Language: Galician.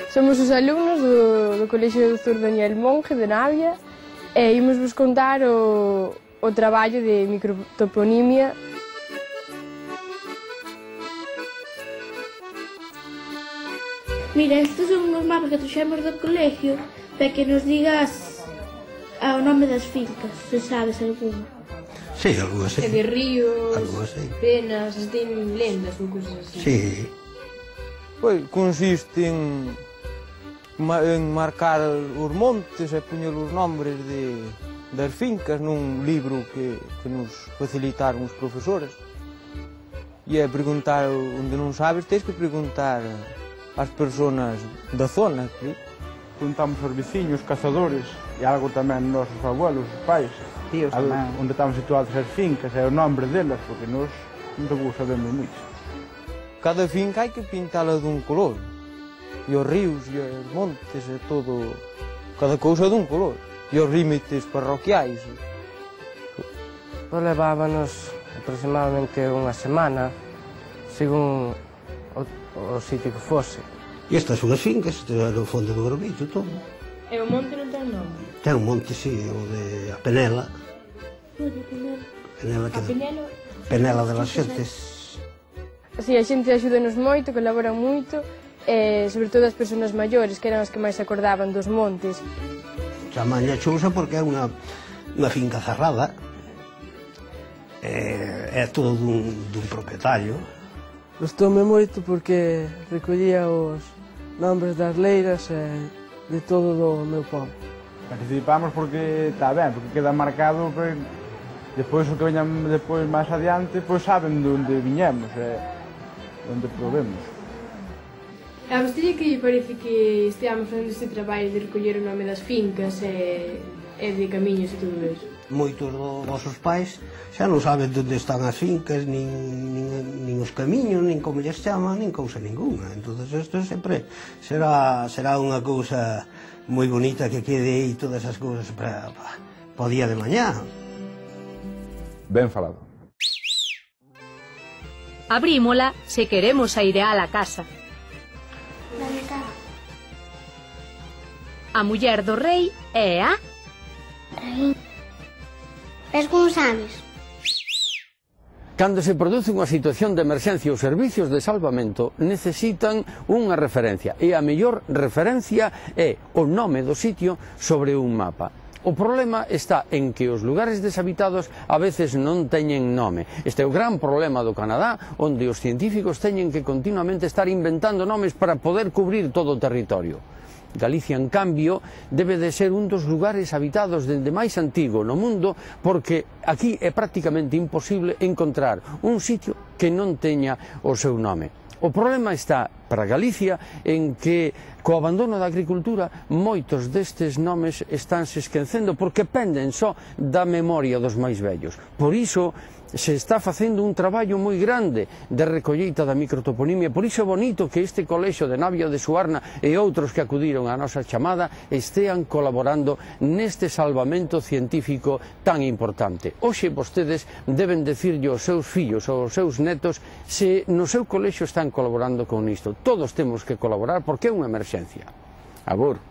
Somos os alumnos do Colexio Dr. Daniel Monge de Navia e imos vos contar o traballo de microtoponimia. Mira, estes son os mapas que trouxemos do colegio para que nos digas o nome das fincas, se sabes alguna. Sí, algunhas sí. E de ríos, sí. penas, ten lendas ou cousas así. Sí. Pois consiste en marcar os montes e poñer os nombres das fincas nun libro que nos facilitaron os profesores. E é preguntar onde non sabes, tens que preguntar ás persoas da zona. Preguntamos aos veciños, cazadores, e algo tamén nosos abuelos, os pais, tíos tamén, onde estaban situadas as fincas e o nombre delas, porque nós non sabemos moito. Cada finca hai que pintala dun color, e os ríos e os montes e todo, cada cousa dun color, e os límites parroquiais. Pois levábanos aproximadamente unha semana, según o sitio que fose. E estas son as fincas, no fondo do Gromito, todo. E o monte non ten nome? Ten un monte, sí, o de a Penela. O de Penela? A Penela? Penela de las Xentes. Si, a xente axúdanos moito, colaboran moito, e sobre todo as persoas maiores, que eran as que máis se acordaban dos montes. Chamaña Chousa porque é unha finca cerrada, é todo dun propietario. Gustoume moito porque recollía os nombres das leiras e de todo do meu povo. Participamos porque está ben, porque queda marcado, depois o que veñan depois máis adiante, pois saben de onde viñemos e onde provemos. A vostede que lle parece que esteamos facendo este traballo de recoller o nome das fincas e de camiños e todo eso? Moitos dos vosos pais xa non saben onde están as fincas, nin os camiños, nin como lles chaman, nin cousa ninguna. Entón, isto sempre será unha cousa moi bonita que quede aí todas as cousas para o día de mañá. Ben falado. Abrímola se queremos airear a casa. A muller do rei é a... Rei. Ves como sabes? Cando se produce unha situación de emerxencia, os servicios de salvamento necesitan unha referencia, e a mellor referencia é o nome do sitio sobre un mapa. O problema está en que os lugares deshabitados a veces non teñen nome. Este é o gran problema do Canadá, onde os científicos teñen que continuamente estar inventando nomes para poder cubrir todo o territorio. Galicia, en cambio, debe de ser un dos lugares habitados dende máis antigo no mundo, porque aquí é prácticamente imposible encontrar un sitio que non teña o seu nome. O problema está para Galicia en que, co abandono da agricultura, moitos destes nomes estánse esquecendo porque penden só da memoria dos máis vellos. Por iso, se está facendo un traballo moi grande de recolleita da microtoponimia. Por iso é bonito que este colexio de Navia de Suarna e outros que acudiron á nosa chamada estean colaborando neste salvamento científico tan importante. Hoxe vostedes deben decirlle aos seus fillos ou aos seus netos se no seu colexio están colaborando con isto. Todos temos que colaborar porque é unha emerxencia. Agur.